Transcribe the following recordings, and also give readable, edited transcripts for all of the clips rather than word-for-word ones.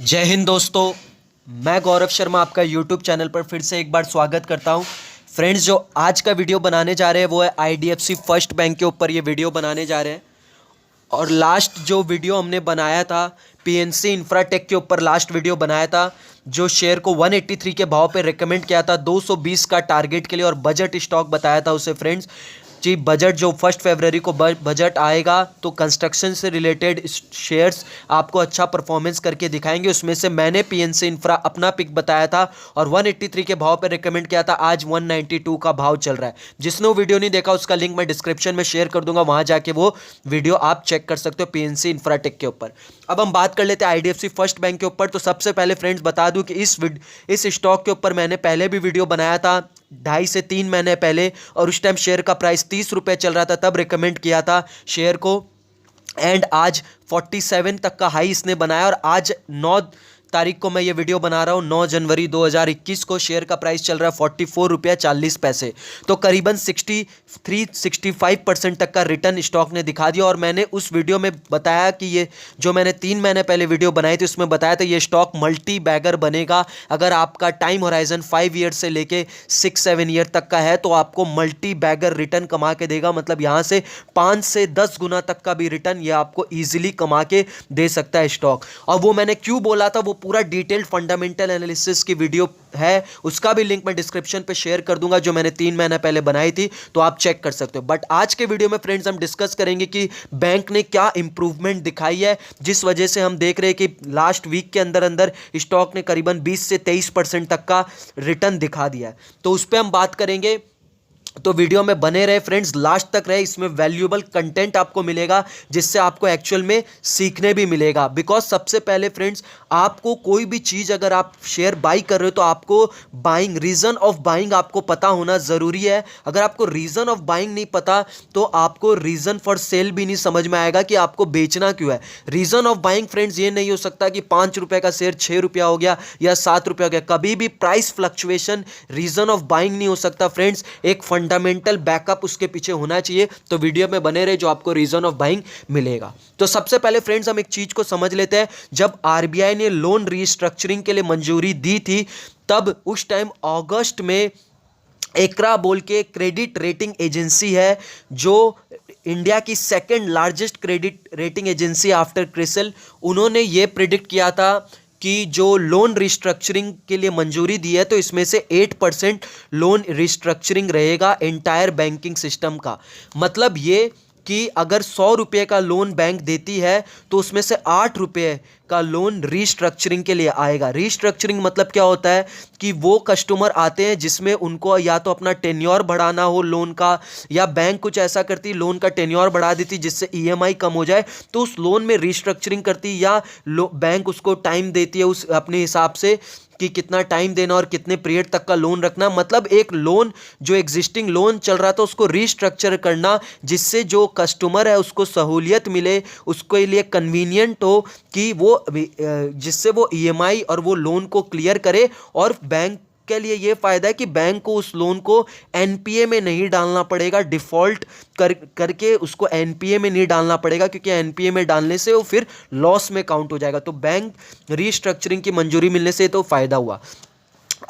जय हिंद दोस्तों। मैं गौरव शर्मा आपका यूट्यूब चैनल पर फिर से एक बार स्वागत करता हूं। फ्रेंड्स, जो आज का वीडियो बनाने जा रहे हैं वो है आईडीएफसी फर्स्ट बैंक के ऊपर ये वीडियो बनाने जा रहे हैं। और लास्ट जो वीडियो हमने बनाया था पीएनसी इंफ्राटेक के ऊपर लास्ट वीडियो बनाया था, जो शेयर को 183 के भाव पे रिकमेंड किया था 220 का टारगेट के लिए और बजट स्टॉक बताया था उसे। फ्रेंड्स जी, बजट जो 1 फरवरी को बजट आएगा तो कंस्ट्रक्शन से रिलेटेड शेयर्स आपको अच्छा परफॉर्मेंस करके दिखाएंगे। उसमें से मैंने पीएनसी इंफ्रा अपना पिक बताया था और 183 के भाव पे रिकमेंड किया था। आज 192 का भाव चल रहा है। जिसने वो वीडियो नहीं देखा उसका लिंक मैं डिस्क्रिप्शन में शेयर कर दूंगा, वहां जाके वो वीडियो आप चेक कर सकते हो पीएनसी इंफ्राटेक के ऊपर। अब हम बात कर लेते हैं आईडीएफसी फर्स्ट बैंक के ऊपर। तो सबसे पहले फ्रेंड्स बता दूं कि इस स्टॉक के ऊपर मैंने पहले भी वीडियो बनाया था 2.5 से 3 महीने पहले, और उस टाइम शेयर का प्राइस 30 रुपये चल रहा था, तब रिकमेंड किया था शेयर को। एंड आज 47 तक का हाई इसने बनाया और आज 9 तारीख को मैं ये वीडियो बना रहा हूँ 9 जनवरी 2021 को। शेयर का प्राइस चल रहा है 44 रुपया 40 पैसे। तो करीबन 63-65% तक का रिटर्न स्टॉक ने दिखा दिया। और मैंने उस वीडियो में बताया कि ये जो मैंने 3 महीने पहले वीडियो बनाई थी उसमें बताया था ये स्टॉक मल्टी बैगर बनेगा। अगर आपका टाइम होराइजन 5 ईयर से लेके 6-7 ईयर तक का है तो आपको मल्टी बैगर रिटर्न कमा के देगा। मतलब यहाँ से 5 से 10 गुना तक का भी रिटर्न ये आपको ईजिली कमा के दे सकता है स्टॉक। और वो मैंने क्यों बोला था, वो पूरा डिटेल्ड फंडामेंटल एनालिसिस की वीडियो है, उसका भी लिंक मैं डिस्क्रिप्शन पे शेयर कर दूंगा, जो मैंने 3 महीने पहले बनाई थी, तो आप चेक कर सकते हो। बट आज के वीडियो में फ्रेंड्स हम डिस्कस करेंगे कि बैंक ने क्या इंप्रूवमेंट दिखाई है, जिस वजह से हम देख रहे हैं कि लास्ट वीक के अंदर अंदर स्टॉक ने करीबन 20 से 23% तक का रिटर्न दिखा दिया है। तो उस पर हम बात करेंगे, तो वीडियो में बने रहे फ्रेंड्स, लास्ट तक रहे। इसमें वैल्यूएबल कंटेंट आपको मिलेगा जिससे आपको एक्चुअल में सीखने भी मिलेगा। बिकॉज सबसे पहले फ्रेंड्स, आपको कोई भी चीज़ अगर आप शेयर बाई कर रहे हो तो आपको बाइंग रीज़न ऑफ बाइंग आपको पता होना ज़रूरी है। अगर आपको रीज़न ऑफ बाइंग नहीं पता तो आपको रीज़न फॉर सेल भी नहीं समझ में आएगा कि आपको बेचना क्यों है। रीज़न ऑफ बाइंग फ्रेंड्स ये नहीं हो सकता कि 5 रुपये का शेयर 6 रुपया हो गया या 7 रुपया हो गया। कभी भी price fluctuation reason of buying नहीं हो सकता फ्रेंड्स। एक फंडामेंटल बैकअप उसके पीछे होना चाहिए। तो वीडियो में बने रहे, जो आपको रीजन ऑफ बाइंग मिलेगा। तो सबसे पहले फ्रेंड्स हम एक चीज को समझ लेते हैं। जब आरबीआई ने लोन रीस्ट्रक्चरिंग के लिए मंजूरी दी थी, तब उस टाइम अगस्त में एकरा बोल के क्रेडिट रेटिंग एजेंसी है, जो इंडिया की second largest credit rating agency after CRISIL, उन्होंने ये प्रिडिक्ट किया था कि जो लोन रिस्ट्रक्चरिंग के लिए मंजूरी दी है तो इसमें से 8% लोन रिस्ट्रक्चरिंग रहेगा एंटायर बैंकिंग सिस्टम का। मतलब ये कि अगर 100 रुपये का लोन बैंक देती है तो उसमें से 8 रुपये का लोन रीस्ट्रक्चरिंग के लिए आएगा। रीस्ट्रक्चरिंग मतलब क्या होता है कि वो कस्टमर आते हैं जिसमें उनको या तो अपना टेन्योर बढ़ाना हो लोन का, या बैंक कुछ ऐसा करती लोन का टेन्योर बढ़ा देती जिससे ईएमआई कम हो जाए, तो उस लोन में रीस्ट्रक्चरिंग करती, या बैंक उसको टाइम देती है उस अपने हिसाब से कि कितना टाइम देना और कितने पीरियड तक का लोन रखना। मतलब एक लोन जो एग्जिस्टिंग लोन चल रहा था उसको रीस्ट्रक्चर करना, जिससे जो कस्टमर है उसको सहूलियत मिले, उसके लिए कन्वीनियंट हो कि वो जिससे वो ईएमआई और वो लोन को क्लियर करे। और बैंक के लिए ये फायदा है कि बैंक को उस लोन को एनपीए में नहीं डालना पड़ेगा, डिफॉल्ट करके उसको एनपीए में नहीं डालना पड़ेगा, क्योंकि एनपीए में डालने से वो फिर लॉस में काउंट हो जाएगा। तो बैंक रीस्ट्रक्चरिंग की मंजूरी मिलने से तो फायदा हुआ।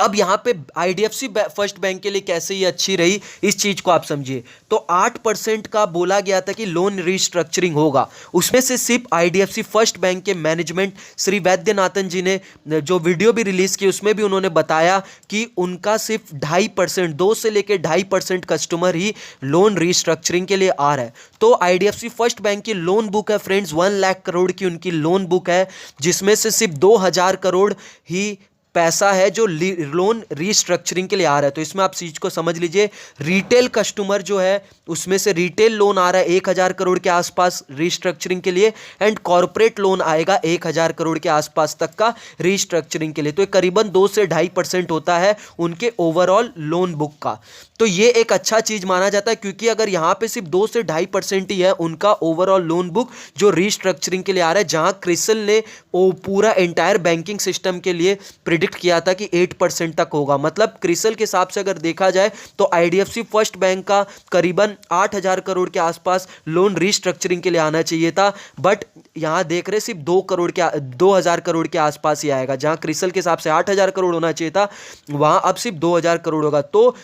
अब यहाँ पे आईडीएफसी फर्स्ट बैंक के लिए कैसे ये अच्छी रही, इस चीज को आप समझिए। तो 8% का बोला गया था कि लोन रीस्ट्रक्चरिंग होगा, उसमें से सिर्फ आईडीएफसी फर्स्ट बैंक के मैनेजमेंट श्री वैद्यनाथन जी ने जो वीडियो भी रिलीज की उसमें भी उन्होंने बताया कि उनका सिर्फ 2.5%, 2 से लेकर 2.5% कस्टमर ही लोन रीस्ट्रक्चरिंग के लिए आ रहा है। तो आईडीएफसी फर्स्ट बैंक की लोन बुक है फ्रेंड्स 1 लाख करोड़ की उनकी लोन बुक है, जिसमें से सिर्फ 2000 करोड़ ही पैसा है जो लोन रीस्ट्रक्चरिंग के लिए आ रहा है। तो इसमें आप चीज को समझ लीजिए, रिटेल कस्टमर जो है उसमें से रिटेल लोन आ रहा है 1000 करोड़ के आसपास रीस्ट्रक्चरिंग के लिए, एंड कॉर्पोरेट लोन आएगा 1000 करोड़ के आसपास तक का रीस्ट्रक्चरिंग के लिए। तो करीबन 2 से 2.5% होता है उनके ओवरऑल लोन बुक का। तो ये एक अच्छा चीज माना जाता है, क्योंकि अगर यहाँ पे सिर्फ 2 से 2.5% ही है उनका ओवरऑल लोन बुक जो रीस्ट्रक्चरिंग के लिए आ रहा है, जहां क्रिसल ने वो पूरा एंटायर बैंकिंग सिस्टम के लिए प्रिडिक्ट किया था कि 8% तक होगा। मतलब क्रिसल के हिसाब से अगर देखा जाए तो आईडीएफसी फर्स्ट बैंक का करीबन 8,000 करोड़ के आसपास लोन रीस्ट्रक्चरिंग के लिए आना चाहिए था, बट यहां देख रहे सिर्फ 2,000 करोड़ के आसपास ही आएगा। जहां क्रिसल के हिसाब से 8,000 करोड़ होना चाहिए था, वहां अब सिर्फ 2,000 करोड़ होगा। तो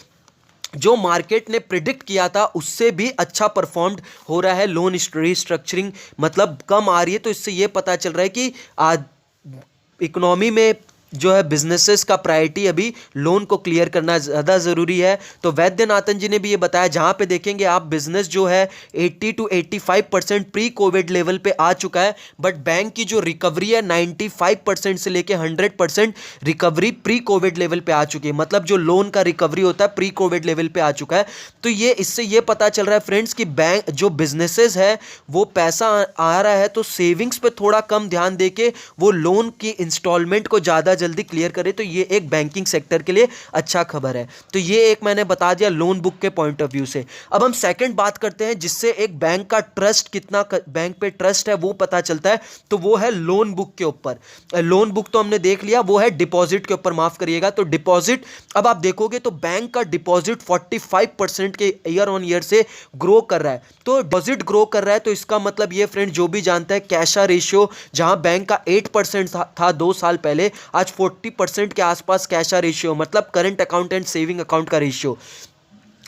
जो मार्केट ने प्रिडिक्ट किया था उससे भी अच्छा परफॉर्म्ड हो रहा है लोन रीस्ट्रक्चरिंग, मतलब कम आ रही है। तो इससे ये पता चल रहा है कि आज इकोनॉमी में जो है बिजनेसेस का प्रायोरिटी अभी लोन को क्लियर करना ज़्यादा ज़रूरी है। तो वैद्यनाथन जी ने भी ये बताया, जहाँ पे देखेंगे आप बिजनेस जो है 80 to 85% प्री कोविड लेवल पे आ चुका है, बट बैंक की जो रिकवरी है 95% से लेके 100% रिकवरी प्री कोविड लेवल पे आ चुकी है। मतलब जो लोन का रिकवरी होता है प्री कोविड लेवल पे आ चुका है। तो ये इससे ये पता चल रहा है फ्रेंड्स कि बैंक जो बिजनेसेस है वो पैसा आ रहा है तो सेविंग्स पे थोड़ा कम ध्यान देके वो लोन की इंस्टॉलमेंट को ज़्यादा जल्दी क्लियर करे। तो ये एक बैंकिंग सेक्टर के लिए अच्छा खबर है। तो ये एक मैंने बता दिया लोन बुक के पॉइंट ऑफ व्यू से। अब हम सेकंड बात करते हैं जिससे एक बैंक का ट्रस्ट कितना बैंक पे ट्रस्ट है वो पता चलता है, तो वो है लोन बुक के ऊपर। लोन बुक तो हमने देख लिया, वो है डिपॉजिट के ऊपर, माफ करिएगा। तो डिपॉजिट अब आप देखोगे तो बैंक का डिपॉजिट 45% के ईयर ऑन ईयर से ग्रो कर रहा है। तो डिपॉजिट ग्रो कर रहा है तो इसका मतलब ये फ्रेंड जो भी जानता है कैशा रेशियो जहां बैंक का 8% था 2 साल पहले, आज 40% के आसपास कैशा रेशियो, मतलब current account and saving account का रेशियो।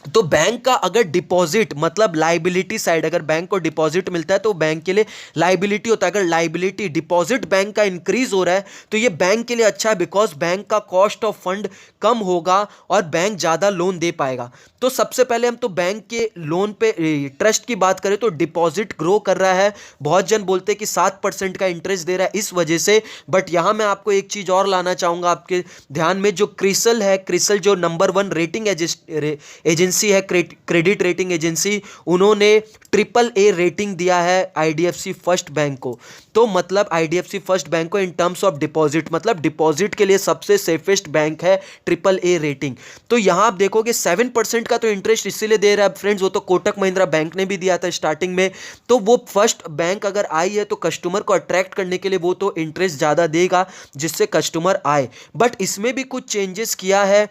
तो बैंक का अगर डिपॉजिट मतलब लाइबिलिटी साइड, अगर बैंक को डिपॉजिट मिलता है तो बैंक के लिए लाइबिलिटी होता है। अगर लाइबिलिटी डिपॉजिट बैंक का इंक्रीज हो रहा है तो ये बैंक के लिए अच्छा है, बिकॉज बैंक का कॉस्ट ऑफ फंड कम होगा और बैंक ज़्यादा लोन दे पाएगा। तो सबसे पहले हम तो बैंक के लोन पे ट्रस्ट की बात करें तो डिपॉजिट ग्रो कर रहा है। बहुत जन बोलते हैं कि 7% का इंटरेस्ट दे रहा है इस वजह से, बट यहाँ मैं आपको एक चीज़ और लाना चाहूँगा आपके ध्यान में। जो क्रिसल है, क्रिसल जो नंबर 1 रेटिंग एजेंसी है, क्रेडिट रेटिंग एजेंसी, उन्होंने AAA रेटिंग दिया है आईडीएफसी फर्स्ट बैंक को। तो मतलब आईडीएफसी फर्स्ट बैंक को इन टर्म्स ऑफ डिपॉजिट, मतलब डिपॉजिट के लिए सबसे सेफेस्ट बैंक है AAA रेटिंग। तो यहां आप देखोगे 7% का तो इंटरेस्ट इसीलिए दे रहा है फ्रेंड्स, वो तो कोटक महिंद्रा बैंक ने भी दिया था स्टार्टिंग में। तो वो फर्स्ट बैंक अगर आई है तो कस्टमर को अट्रैक्ट करने के लिए वो तो इंटरेस्ट ज़्यादा देगा जिससे कस्टमर आए। बट इसमें भी कुछ चेंजेस किया है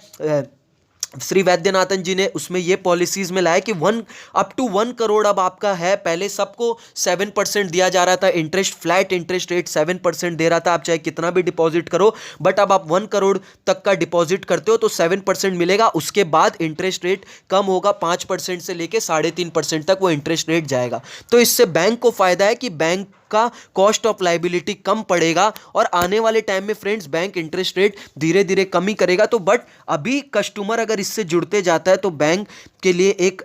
श्री वैद्यनाथन जी ने, उसमें ये पॉलिसीज में लाया कि अप टू 1 करोड़ अब आपका है। पहले सबको 7% दिया जा रहा था इंटरेस्ट, फ्लैट इंटरेस्ट रेट 7% दे रहा था, आप चाहे कितना भी डिपॉजिट करो। बट अब आप 1 करोड़ तक का डिपॉजिट करते हो तो 7% मिलेगा। उसके बाद इंटरेस्ट रेट कम होगा, 5% से लेके 3.5% तक वो इंटरेस्ट रेट जाएगा। तो इससे बैंक को फायदा है कि बैंक का कॉस्ट ऑफ लाइबिलिटी कम पड़ेगा और आने वाले टाइम में फ्रेंड्स बैंक इंटरेस्ट रेट धीरे धीरे कम ही करेगा। तो बट अभी कस्टमर अगर इससे जुड़ते जाता है तो बैंक के लिए एक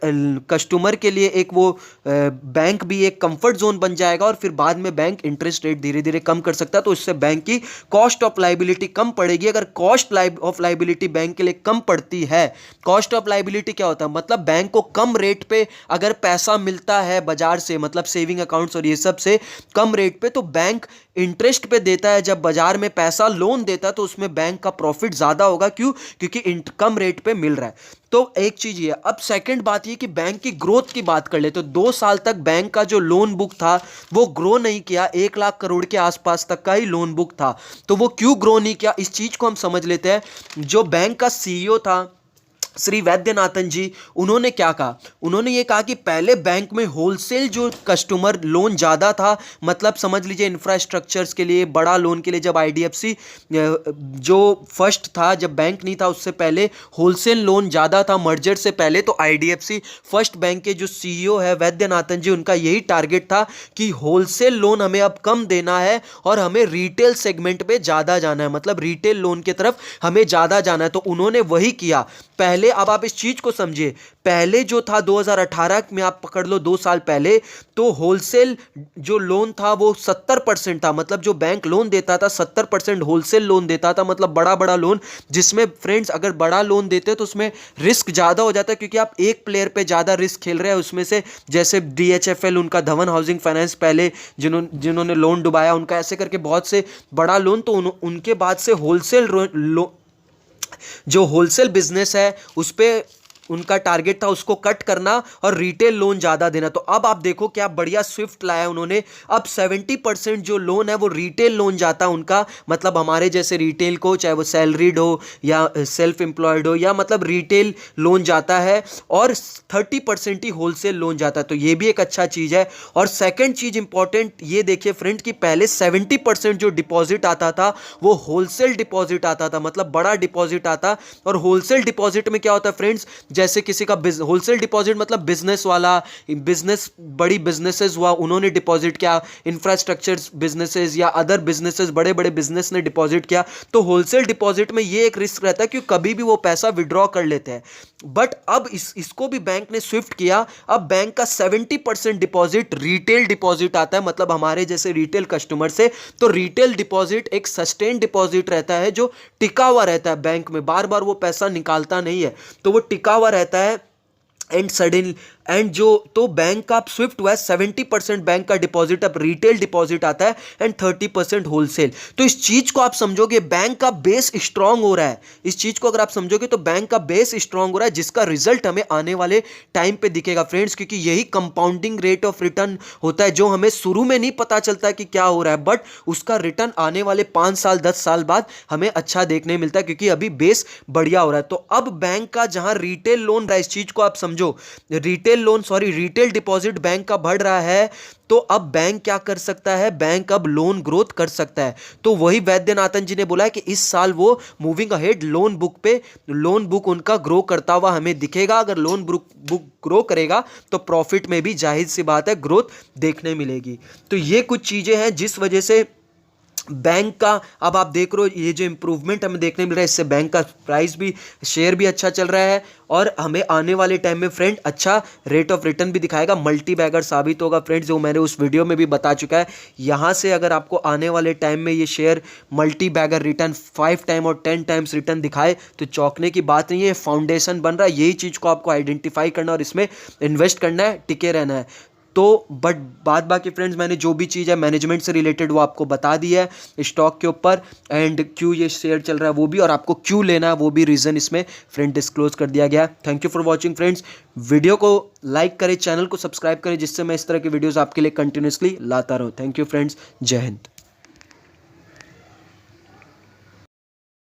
कस्टमर के लिए एक वो बैंक भी एक कंफर्ट जोन बन जाएगा और फिर बाद में बैंक इंटरेस्ट रेट धीरे धीरे कम कर सकता है। तो इससे बैंक की कॉस्ट ऑफ लाइबिलिटी कम पड़ेगी। अगर कॉस्ट ऑफ लाइबिलिटी बैंक के लिए कम पड़ती है, कॉस्ट ऑफ लाइबिलिटी क्या होता है, मतलब बैंक को कम रेट पे अगर पैसा मिलता है बाजार से, मतलब सेविंग अकाउंट्स और ये सब से कम रेट पे, तो बैंक इंटरेस्ट पे देता है। जब बाजार में पैसा लोन देता है तो उसमें बैंक का प्रॉफिट ज्यादा होगा। क्यों? क्योंकि कम रेट पे मिल रहा है। तो एक चीज ये। अब सेकंड बात ये कि बैंक की ग्रोथ की बात कर ले तो 2 साल तक बैंक का जो लोन बुक था वो ग्रो नहीं किया, 1 लाख करोड़ के आसपास तक का ही लोन बुक था। तो वो क्यों ग्रो नहीं किया, इस चीज को हम समझ लेते हैं। जो बैंक का सीईओ था श्री वैद्यनाथन जी, उन्होंने क्या कहा, उन्होंने ये कहा कि पहले बैंक में होलसेल जो कस्टमर लोन ज़्यादा था, मतलब समझ लीजिए इंफ्रास्ट्रक्चर्स के लिए, बड़ा लोन के लिए, जब आईडीएफसी जो फर्स्ट था, जब बैंक नहीं था उससे पहले होलसेल लोन ज़्यादा था मर्जर से पहले। तो आईडीएफसी फर्स्ट बैंक के जो सीईओ है वैद्यनाथन जी, उनका यही टारगेट था कि होलसेल लोन हमें अब कम देना है और हमें रिटेल सेगमेंट पे ज़्यादा जाना है, मतलब रिटेल लोन की तरफ हमें ज़्यादा जाना है। तो उन्होंने वही किया पहले। अब आप इस चीज को समझिए, पहले जो था 2018 में आप पकड़ लो 2 साल पहले, तो होलसेल जो लोन था वो 70% था, मतलब जो बैंक लोन देता था 70% होलसेल लोन देता था, मतलब बड़ा बड़ा लोन, जिसमें फ्रेंड्स अगर बड़ा लोन देते तो उसमें रिस्क ज्यादा हो जाता है क्योंकि आप एक प्लेयर पे ज्यादा रिस्क खेल रहे हैं उसमें से। जैसे DHFL, उनका धवन हाउसिंग फाइनेंस, पहले जिन्होंने लोन डुबाया उनका, ऐसे करके बहुत से बड़ा लोन। तो उनके बाद से होलसेल जो होलसेल बिजनेस है उस पे उनका टारगेट था उसको कट करना और रिटेल लोन ज़्यादा देना। तो अब आप देखो क्या बढ़िया स्विफ्ट लाया उन्होंने। अब 70% जो लोन है वो रिटेल लोन जाता है उनका, मतलब हमारे जैसे रिटेल को, चाहे वो सैलरीड हो या सेल्फ एम्प्लॉयड हो, या मतलब रिटेल लोन जाता है, और 30% ही होलसेल लोन जाता है। तो ये भी एक अच्छा चीज़ है। और सेकेंड चीज़ इंपॉर्टेंट ये देखिए फ्रेंड कि पहले 70% जो डिपॉजिट आता था वो होलसेल डिपॉजिट आता था, मतलब बड़ा डिपॉजिट आता। और होलसेल डिपॉजिट में क्या होता है फ्रेंड्स, जैसे किसी का होलसेल डिपॉजिट मतलब बिजनेस वाला, बिजनेस बड़ी बिजनेसेस हुआ उन्होंने डिपॉजिट किया, इंफ्रास्ट्रक्चर बिजनेसेस या अदर बिजनेसेस बड़े बड़े बिजनेस ने डिपॉजिट किया। तो होलसेल डिपॉजिट में ये एक रिस्क रहता है कि कभी भी वो पैसा विड्रॉ कर लेते हैं। बट अब इसको भी बैंक ने स्विफ्ट किया। अब बैंक का 70% डिपॉजिट रिटेल डिपॉजिट आता है, मतलब हमारे जैसे रिटेल कस्टमर से। तो रिटेल डिपॉजिट एक सस्टेन डिपॉजिट रहता है जो टिका हुआ रहता है बैंक में, बार बार वो पैसा निकालता नहीं है, तो वो टिका हुआ रहता है। एंड जो तो बैंक का स्विफ्ट हुआ है 70% बैंक का डिपॉजिट अब रिटेल डिपॉजिट आता है एंड 30% होलसेल। तो इस चीज को आप समझोगे बैंक का बेस स्ट्रांग हो रहा है। इस चीज को अगर आप समझोगे तो बैंक का बेस स्ट्रांग हो रहा है, जिसका रिजल्ट हमें आने वाले टाइम पे दिखेगा फ्रेंड्स, क्योंकि यही कंपाउंडिंग रेट ऑफ रिटर्न होता है जो हमें शुरू में नहीं पता चलता कि क्या हो रहा है, बट उसका रिटर्न आने वाले 5 साल 10 साल बाद हमें अच्छा देखने मिलता है, क्योंकि अभी बेस बढ़िया हो रहा है। तो अब बैंक का जहां रिटेल लोन रहा है, इस चीज को आप समझो, रिटेल डिपॉजिट बैंक का बढ़ रहा है, तो अब बैंक क्या कर सकता है, बैंक अब लोन ग्रोथ कर सकता है। तो वही वैद्यनाथन जी ने बोला है कि इस साल वो मूविंग अहेड लोन बुक उनका ग्रो करता हुआ हमें दिखेगा। अगर लोन बुक ग्रो करेगा तो प्रॉफिट में भी जाहिर सी बात है ग्रोथ देखने मिलेगी। तो ये कुछ चीजें हैं जिस वजह से बैंक का अब आप देख रहे हो ये जो इंप्रूवमेंट हमें देखने मिल रहा है, इससे बैंक का प्राइस भी, शेयर भी अच्छा चल रहा है, और हमें आने वाले टाइम में फ्रेंड अच्छा रेट ऑफ रिटर्न भी दिखाएगा, मल्टी बैगर साबित होगा फ्रेंड्स, जो मैंने उस वीडियो में भी बता चुका है। यहाँ से अगर आपको आने वाले टाइम में ये share multibagger return 5 time और 10 टाइम्स रिटर्न दिखाए तो चौंकने की बात नहीं है, फाउंडेशन बन रहा है। यही चीज़ को आपको आइडेंटिफाई करना और इसमें इन्वेस्ट करना है, टिके रहना है। तो बट बाद बाकी फ्रेंड्स मैंने जो भी चीज़ है मैनेजमेंट से रिलेटेड वो आपको बता दी है स्टॉक के ऊपर, एंड क्यों ये शेयर चल रहा है वो भी, और आपको क्यों लेना है वो भी रीज़न इसमें फ्रेंड डिस्क्लोज कर दिया गया। Thank you for watching friends. Video को लाइक करें, चैनल को सब्सक्राइब करें, जिससे मैं इस तरह की वीडियोज़ आपके लिए कंटिन्यूसली लाता रहूँ। थैंक यू फ्रेंड्स, जय हिंद।